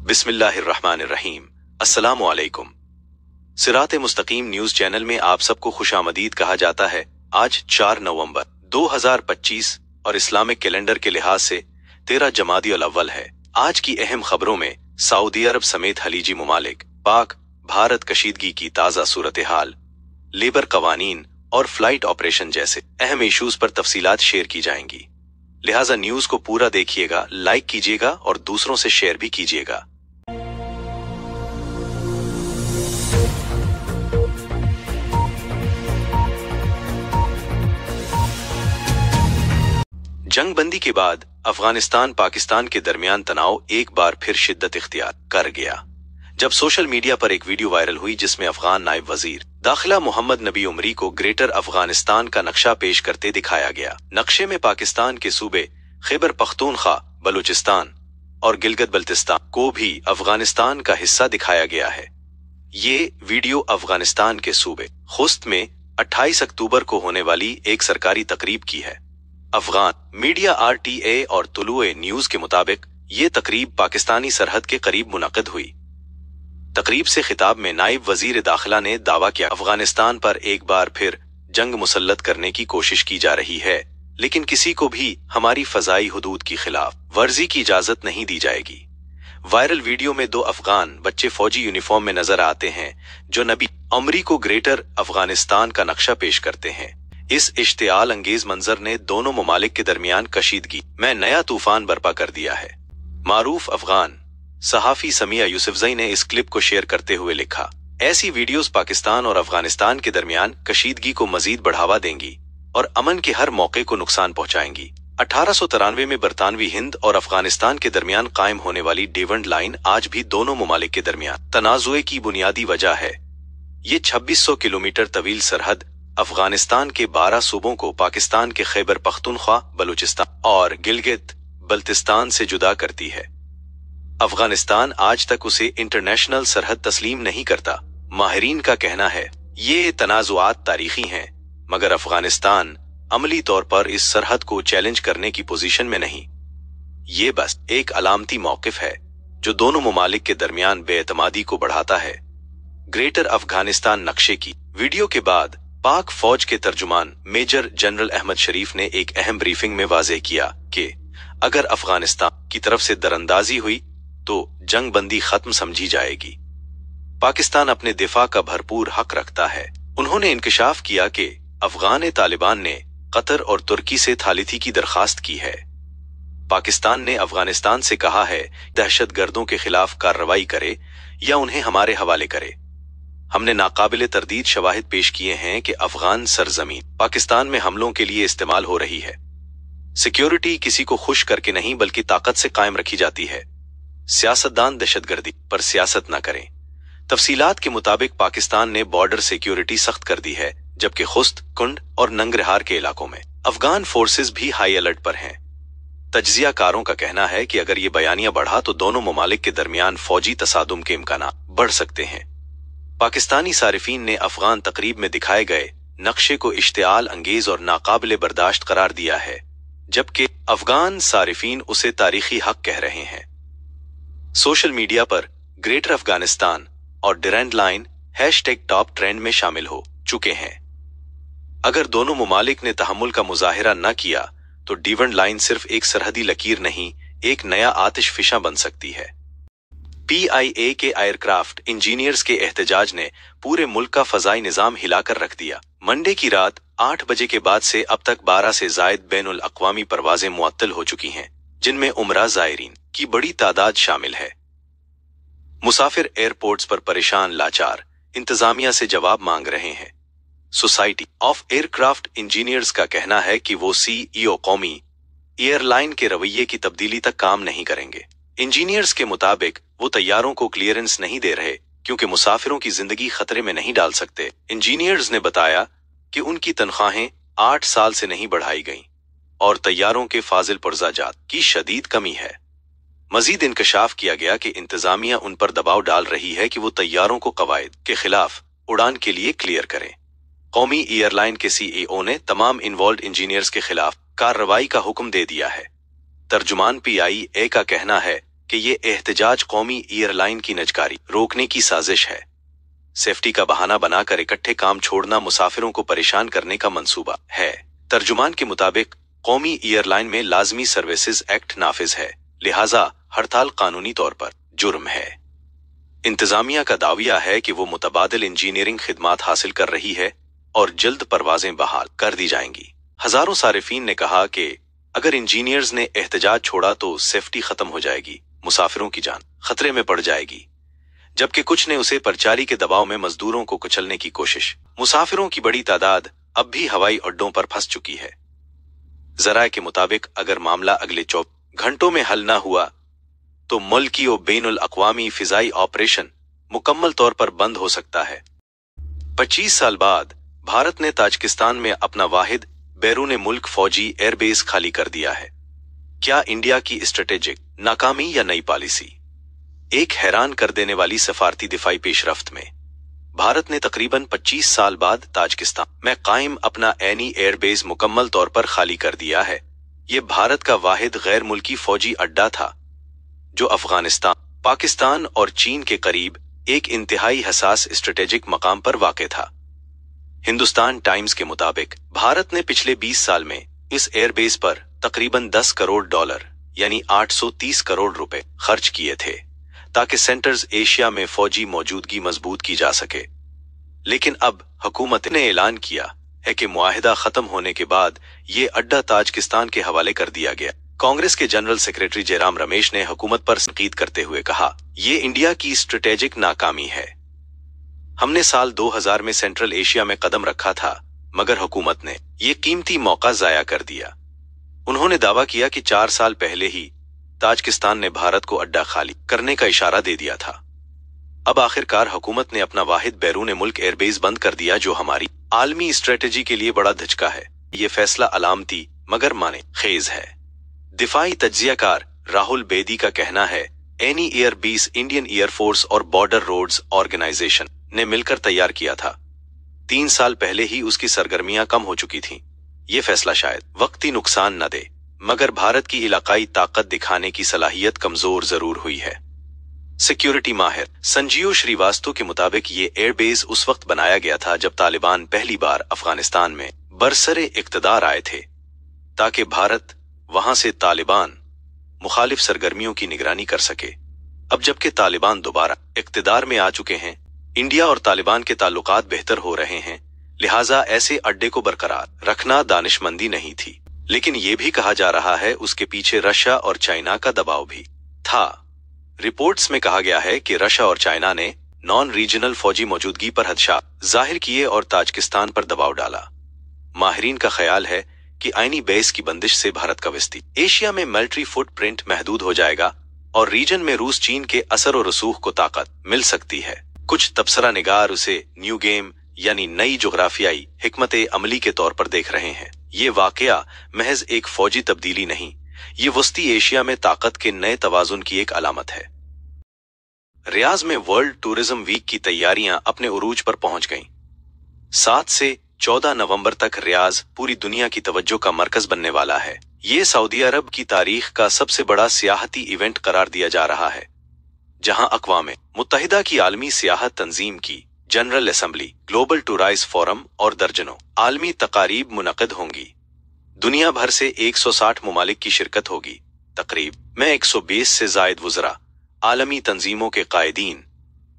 बिस्मिल्लाहिर्रहमानिर्रहीम। अस्सलामु अलैकुम। सिरात मुस्तकीम न्यूज चैनल में आप सबको खुशामदीद कहा जाता है। आज 4 नवंबर 2025 और इस्लामिक कैलेंडर के लिहाज से 13 जमादियुल अव्वल है। आज की अहम खबरों में सऊदी अरब समेत खलीजी मुमालिक, पाक भारत कशीदगी की ताज़ा सूरत हाल, लेबर कवानीन और फ्लाइट ऑपरेशन जैसे अहम इशूज पर तफसीलात शेयर की जाएंगी। लिहाजा न्यूज को पूरा देखिएगा, लाइक कीजिएगा और दूसरों से शेयर भी कीजिएगा। जंगबंदी के बाद अफगानिस्तान पाकिस्तान के दरमियान तनाव एक बार फिर शिद्दत इख्तियार कर गया, जब सोशल मीडिया पर एक वीडियो वायरल हुई जिसमें अफगान नायब वजीर दाखिला मोहम्मद नबी उमरी को ग्रेटर अफगानिस्तान का नक्शा पेश करते दिखाया गया। नक्शे में पाकिस्तान के सूबे खैबर पख्तूनख्वा, बलूचिस्तान और गिलगित बल्तिस्तान को भी अफगानिस्तान का हिस्सा दिखाया गया है। ये वीडियो अफगानिस्तान के सूबे खुस्त में 28 अक्टूबर को होने वाली एक सरकारी तकरीब की है। अफगान मीडिया RTA और तुलुए न्यूज के मुताबिक ये तकरीब पाकिस्तानी सरहद के करीब मुनक़िद हुई। तकरीब से खिताब में नायब वजीर दाखिला ने दावा किया अफगानिस्तान पर एक बार फिर जंग मुसल्लत करने की कोशिश की जा रही है, लेकिन किसी को भी हमारी फजाई हुदूद की खिलाफ वर्जी की इजाजत नहीं दी जाएगी। वायरल वीडियो में 2 अफगान बच्चे फौजी यूनिफॉर्म में नजर आते हैं जो नबी उमरी को ग्रेटर अफगानिस्तान का नक्शा पेश करते हैं। इस इश्तियाल अंगेज मंजर ने दोनों ममालिक के दरमियान कशीदगी में नया तूफान बर्पा कर दिया है। मारूफ अफगान सहाफी समिया यूसुफजई ने इस क्लिप को शेयर करते हुए लिखा, ऐसी वीडियोस पाकिस्तान और अफगानिस्तान के दरमियान कशीदगी को मजीद बढ़ावा देंगी और अमन के हर मौके को नुकसान पहुंचाएंगी। 1893 में बरतानवी हिंद और अफगानिस्तान के दरमियान कायम होने वाली डेवंड लाइन आज भी दोनों ममालिक के दरमियान तनाजुए की बुनियादी वजह है। ये 2600 किलोमीटर तवील सरहद अफगानिस्तान के 12 सूबों को पाकिस्तान के खैबर पख्तूनख्वा, बलूचिस्तान और गिलगित बल्तिस्तान से जुदा करती है। अफगानिस्तान आज तक उसे इंटरनेशनल सरहद तस्लीम नहीं करता। माहिरीन का कहना है ये तनाजुआत तारीखी हैं, मगर अफगानिस्तान अमली तौर पर इस सरहद को चैलेंज करने की पोजीशन में नहीं। ये बस एक अलामती मौकिफ है जो दोनों ममालिक के दरमियान बेएतमादी को बढ़ाता है। ग्रेटर अफगानिस्तान नक्शे की वीडियो के बाद पाक फौज के तर्जुमान मेजर जनरल अहमद शरीफ ने एक अहम ब्रीफिंग में वाज़ेह किया कि अगर अफगानिस्तान की तरफ से दरअंदाजी हुई तो जंग बंदी खत्म समझी जाएगी। पाकिस्तान अपने दिफा का भरपूर हक रखता है। उन्होंने इंकशाफ किया कि अफगान तालिबान ने कतर और तुर्की से थालिथी की दरखास्त की है। पाकिस्तान ने अफगानिस्तान से कहा है दहशतगर्दों के खिलाफ कार्रवाई करे या उन्हें हमारे हवाले करे। हमने नाकाबिले तरदीद शवाहिद पेश किए हैं कि अफगान सरजमीन पाकिस्तान में हमलों के लिए इस्तेमाल हो रही है। सिक्योरिटी किसी को खुश करके नहीं बल्कि ताकत से कायम रखी जाती है। सियासतदान दहशतगर्दी पर सियासत न करें। तफसीलात के मुताबिक पाकिस्तान ने बॉर्डर सिक्योरिटी सख्त कर दी है, जबकि खुस्त, कुंड और नंगरहार के इलाकों में अफगान फोर्सेस भी हाई अलर्ट पर हैं। तज्जियाकारों का कहना है कि अगर ये बयानिया बढ़ा तो दोनों ममालिक के दरमियान फौजी तसादुम के इम्कान बढ़ सकते हैं। पाकिस्तानी सारिफीन ने अफगान तकरीब में दिखाए गए नक्शे को इश्तियाल अंगेज और नाकाबिले बर्दाश्त करार दिया है, जबकि अफगान सारिफीन उसे तारीखी हक कह रहे हैं। सोशल मीडिया पर ग्रेटर अफगानिस्तान और डुरैंड लाइन हैशटैग टॉप ट्रेंड में शामिल हो चुके हैं। अगर दोनों ममालिक ने तहम्मुल का मुजाहिरा न किया तो डुरैंड लाइन सिर्फ एक सरहदी लकीर नहीं, एक नया आतिश फिशा बन सकती है। PIA के एयरक्राफ्ट इंजीनियर्स के एहतजाज ने पूरे मुल्क का फजाई निजाम हिलाकर रख दिया। मंडे की रात 8 बजे के बाद से अब तक 12 से जायद बैनुल अक़वामी परवाजें मुअत्तल हो चुकी हैं, जिनमें उमरा ज़ायरीन की बड़ी तादाद शामिल है। मुसाफिर एयरपोर्ट्स पर परेशान लाचार इंतजामिया से जवाब मांग रहे हैं। सोसाइटी ऑफ एयरक्राफ्ट इंजीनियर्स का कहना है कि वो CEO कौमी एयरलाइन के रवैये की तब्दीली तक काम नहीं करेंगे। इंजीनियर्स के मुताबिक वो तैयारों को क्लियरेंस नहीं दे रहे क्योंकि मुसाफिरों की जिंदगी खतरे में नहीं डाल सकते। इंजीनियर्स ने बताया कि उनकी तनख्वाहें 8 साल से नहीं बढ़ाई गईं और तैयारों के फाजिल पुर्जाजात की शदीद कमी है। मजीद इंकशाफ किया गया कि इंतजामिया उन पर दबाव डाल रही है कि वो तैयारों को कवायद के खिलाफ उड़ान के लिए क्लियर करें। कौमी एयरलाइन के CEO ने तमाम इन्वॉल्व इंजीनियर्स के खिलाफ कार्रवाई का हुक्म दे दिया है। तर्जुमान PIA का कहना है कि ये एहतजाज कौमी एयरलाइन की नजकारी रोकने की साजिश है। सेफ्टी का बहाना बनाकर इकट्ठे काम छोड़ना मुसाफिरों को परेशान करने का मंसूबा है। तर्जुमान के मुताबिक कौमी एयरलाइन में लाजमी सर्विसेज एक्ट नाफिज है, लिहाजा हड़ताल कानूनी तौर पर जुर्म है। इंतजामिया का दाविया है कि वो मुतबादिल इंजीनियरिंग खिदमात हासिल कर रही है और जल्द परवाजें बहाल कर दी जाएंगी। हजारों सारिफीन ने कहा कि अगर इंजीनियर्स ने एहतजाज छोड़ा तो सेफ्टी खत्म हो जाएगी, मुसाफिरों की जान खतरे में पड़ जाएगी, जबकि कुछ ने उसे परचारी के दबाव में मजदूरों को कुचलने की कोशिश। मुसाफिरों की बड़ी तादाद अब भी हवाई अड्डों पर फंस चुकी है। जराए के मुताबिक अगर मामला अगले 24 घंटों में हल न हुआ तो मुल्की और बैनुल अक़वामी फिजाई ऑपरेशन मुकम्मल तौर पर बंद हो सकता है। 25 साल बाद भारत ने ताजिकिस्तान में अपना वाहिद बैरून मुल्क फौजी एयरबेस खाली कर दिया है। क्या इंडिया की स्ट्रेटेजिक नाकामी या नई पॉलिसी? एक हैरान कर देने वाली सफारती दिफाई पेशरफ्त में भारत ने तकरीबन 25 साल बाद ताजिकिस्तान में कायम अपना एनी एयरबेस मुकम्मल तौर पर खाली कर दिया है। ये भारत का वाहिद गैर मुल्की फौजी अड्डा था जो अफगानिस्तान, पाकिस्तान और चीन के करीब एक इंतहाई हसास स्ट्रेटेजिक मकाम पर वाक़ था। हिंदुस्तान टाइम्स के मुताबिक भारत ने पिछले 20 साल में इस एयरबेस पर तकरीबन $10 करोड़ यानी 830 करोड़ रुपए खर्च किए थे ताकि सेंटर्स एशिया में फौजी मौजूदगी मजबूत की जा सके। लेकिन अब हुकूमत ने ऐलान किया है कि मुआहिदा खत्म होने के बाद ये अड्डा ताजिकिस्तान के हवाले कर दिया गया। कांग्रेस के जनरल सेक्रेटरी जयराम रमेश ने हुकूमत पर तनकीद करते हुए कहा, ये इंडिया की स्ट्रेटेजिक नाकामी है। हमने साल 2000 में सेंट्रल एशिया में कदम रखा था, मगर हुकूमत ने ये कीमती मौका जाया कर दिया। उन्होंने दावा किया कि 4 साल पहले ही ताजिकिस्तान ने भारत को अड्डा खाली करने का इशारा दे दिया था। अब आखिरकार हुकूमत ने अपना वाहिद बैरून मुल्क एयरबेस बंद कर दिया, जो हमारी आलमी स्ट्रेटेजी के लिए बड़ा धचका है। ये फैसला अलामती मगर माने खेज है। दिफाई तज्जियाकार राहुल बेदी का कहना है, एनी एयरबेस इंडियन एयरफोर्स और बॉर्डर रोड्स ऑर्गेनाइजेशन ने मिलकर तैयार किया था। 3 साल पहले ही उसकी सरगर्मियां कम हो चुकी थीं। ये फैसला शायद वक्ती नुकसान न दे, मगर भारत की इलाकाई ताकत दिखाने की सलाहियत कमजोर जरूर हुई है। सिक्योरिटी माहिर संजीव श्रीवास्तव के मुताबिक ये एयरबेस उस वक्त बनाया गया था जब तालिबान पहली बार अफगानिस्तान में बरसरे इक्तदार आए थे, ताकि भारत वहां से तालिबान मुखालिफ सरगर्मियों की निगरानी कर सके। अब जबकि तालिबान दोबारा इक्तदार में आ चुके हैं, इंडिया और तालिबान के ताल्लुकात बेहतर हो रहे हैं, लिहाजा ऐसे अड्डे को बरकरार रखना दानिशमंदी नहीं थी। लेकिन यह भी कहा जा रहा है उसके पीछे रशिया और चाइना का दबाव भी था। रिपोर्ट्स में कहा गया है कि रशिया और चाइना ने नॉन रीजनल फौजी मौजूदगी पर खदशा जाहिर किए और ताजिकिस्तान पर दबाव डाला। माहिरीन का ख्याल है कि आईनी बेस की बंदिश से भारत का विस्ती एशिया में मिलिट्री फुटप्रिंट महदूद हो जाएगा और रीजन में रूस चीन के असर और रसूख को ताकत मिल सकती है। कुछ तबसरा निगार उसे न्यू गेम यानी नई जोग्राफियाई हिकमत अमली के तौर पर देख रहे हैं। ये वाकया महज एक फौजी तब्दीली नहीं, ये वस्ती एशिया में ताकत के नए तवाजुन की एक अलामत है। रियाज में वर्ल्ड टूरिज्म वीक की तैयारियां अपने उरूज पर पहुंच गईं। 7 से 14 नवंबर तक रियाज पूरी दुनिया की तवज्जो का मरकज बनने वाला है। ये सऊदी अरब की तारीख का सबसे बड़ा सियाहती इवेंट करार दिया जा रहा है, जहां अक़वाम मुत्तहिदा की आलमी सियाहत तंजीम की जनरल असेंबली, ग्लोबल टूराइज फोरम और दर्जनों आलमी तकारीब मुनक़िद होंगी। दुनिया भर से 160 ममालिक की शिरकत होगी। तकरीब में 120 से जायद वुज़रा, आलमी तंजीमों के कायदीन,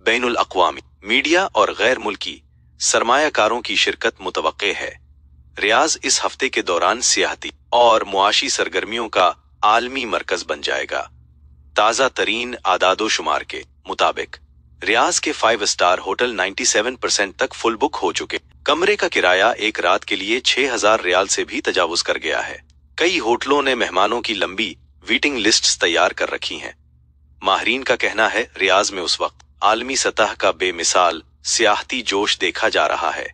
बैनुल अक़वामी मीडिया और गैर मुल्की सरमायाकारों की शिरकत मुतवक्के है। रियाज इस हफ्ते के दौरान सियाहती और मुआशी सरगर्मियों का आलमी मरकज बन जाएगा। ताज़ा तरीन आदादो शुमार के मुताबिक रियाज के 5 स्टार होटल 97% तक फुल बुक हो चुके। कमरे का किराया एक रात के लिए 6000 रियाल से भी तजावुज कर गया है। कई होटलों ने मेहमानों की लंबी वेटिंग लिस्ट्स तैयार कर रखी हैं। माहरीन का कहना है रियाज में उस वक्त आलमी सतह का बेमिसाल सियाहती जोश देखा जा रहा है।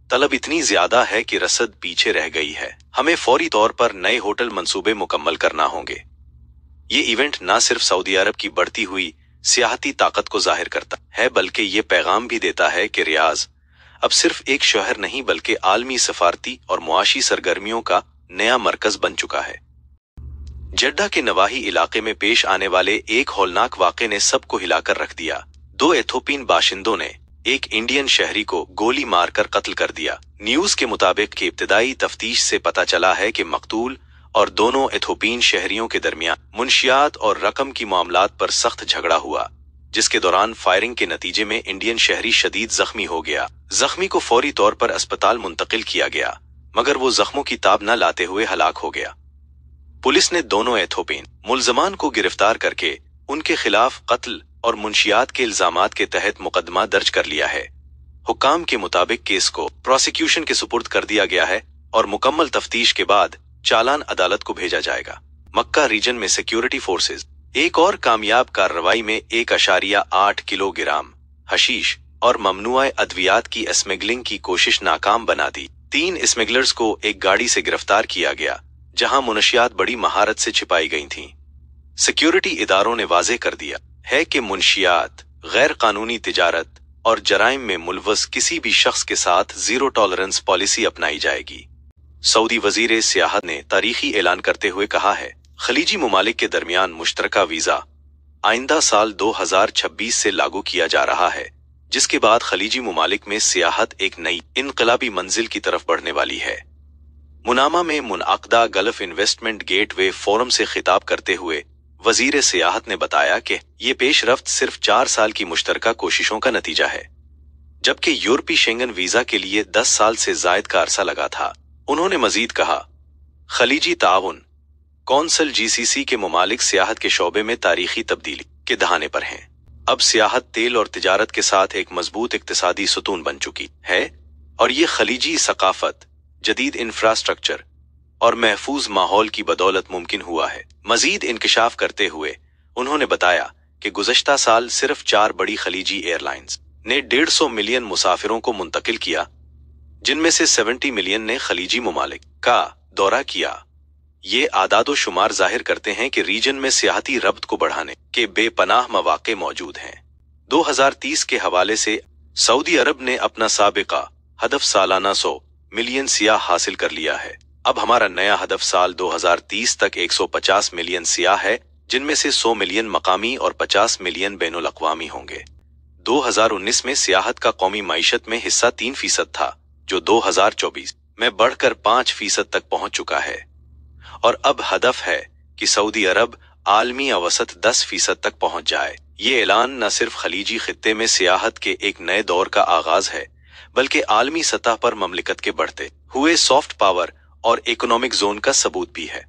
तलब इतनी ज्यादा है कि रसद पीछे रह गई है। हमें फौरी तौर पर नए होटल मंसूबे मुकम्मल करना होंगे। ये इवेंट न सिर्फ सऊदी अरब की बढ़ती हुई सियाहती ताकत को जाहिर करता है, बल्कि ये पैगाम भी देता है कि रियाज अब सिर्फ एक शहर नहीं बल्कि आलमी सफारती और मुआशी सरगर्मियों का नया मरकज बन चुका है। जड्डा के नवाही इलाके में पेश आने वाले एक हौलनाक वाक़े ने सबको हिलाकर रख दिया। 2 एथोपियन बाशिंदों ने एक इंडियन शहरी को गोली मारकर कत्ल कर दिया। न्यूज के मुताबिक कि इब्तिदाई तफ्तीश से पता चला है कि मकतूल और दोनों एथोपियन शहरियों के दरमियान मुंशियात और रकम की मामलात पर सख्त झगड़ा हुआ, जिसके दौरान फायरिंग के नतीजे में इंडियन शहरी शदीद जख्मी हो गया। जख्मी को फौरी तौर पर अस्पताल मुंतकिल किया गया, मगर वो जख्मों की ताब न लाते हुए हलाक हो गया। पुलिस ने दोनों एथोपियन मुलजमान को गिरफ्तार करके उनके खिलाफ कत्ल और मुंशियात के इल्जामात के तहत मुकदमा दर्ज कर लिया है। हुक्काम के मुताबिक केस को प्रोसिक्यूशन के सुपुर्द कर दिया गया है और मुकम्मल तफ्तीश के बाद चालान अदालत को भेजा जाएगा। मक्का रीजन में सिक्योरिटी फोर्सेज एक और कामयाब कार्रवाई में 1.8 किलोग्राम हशीश और ममनुआ अद्वियात की स्मगलिंग की कोशिश नाकाम बना दी। 3 स्मगलर्स को एक गाड़ी से गिरफ्तार किया गया, जहां मुनशियात बड़ी महारत से छिपाई गई थीं। सिक्योरिटी इदारों ने वाज़ेह कर दिया है कि मुनशियात, गैर कानूनी तिजारत और जराइम में मुलवस किसी भी शख्स के साथ जीरो टॉलरेंस पॉलिसी अपनाई जाएगी। सऊदी वजीर सियाहत ने तारीखी ऐलान करते हुए कहा है, खलीजी मुमालिक के दरमियान मुश्तरका वीजा आइंदा साल 2026 से लागू किया जा रहा है, जिसके बाद खलीजी मुमालिक में सियाहत एक नई इनकलाबी मंजिल की तरफ बढ़ने वाली है। मुनामा में मुनअक़दा गल्फ इन्वेस्टमेंट गेटवे फोरम से खिताब करते हुए वजीर सियाहत ने बताया कि ये पेशरफ्त सिर्फ 4 साल की मुश्तरका कोशिशों का नतीजा है, जबकि यूरोपीय शेंगन वीजा के लिए 10 साल से जायद का अरसा लगा था। उन्होंने मजीद कहा, खलीजी ताउन कौंसल GCC के मुमालिक सियाहत के शोबे में तारीखी तब्दीली के दहाने पर हैं। अब सियाहत तेल और तिजारत के साथ एक मजबूत इक्तिसादी सुतून बन चुकी है और ये खलीजी सकाफत, जदीद इंफ्रास्ट्रक्चर और महफूज माहौल की बदौलत मुमकिन हुआ है। मजीद इंकिशाफ करते हुए उन्होंने बताया कि गुज़श्ता साल सिर्फ 4 बड़ी खलीजी एयरलाइंस ने 150 मिलियन मुसाफिरों को मुंतकिल किया, जिनमें से 70 मिलियन ने खलीजी मुमालिक का दौरा किया। ये आदादो शुमार जाहिर करते हैं कि रीजन में सियाहती रब्त को बढ़ाने के बेपनाह मौके मौजूद हैं। 2030 के हवाले से सऊदी अरब ने अपना साबिका हदफ सालाना 100 मिलियन सियाह हासिल कर लिया है। अब हमारा नया हदफ साल 2030 तक 150 मिलियन सियाह है, जिनमें से 100 मिलियन मकामी और 50 मिलियन बैनुल अक़वामी होंगे। 2019 में सियाहत का कौमी मईशत में हिस्सा 3% था, जो 2024 में बढ़कर 5% तक पहुंच चुका है और अब हदफ है कि सऊदी अरब आलमी औसत 10% तक पहुंच जाए। ये ऐलान न सिर्फ खलीजी खित्ते में सियाहत के एक नए दौर का आगाज है, बल्कि आलमी सतह पर ममलिकत के बढ़ते हुए सॉफ्ट पावर और इकोनॉमिक जोन का सबूत भी है।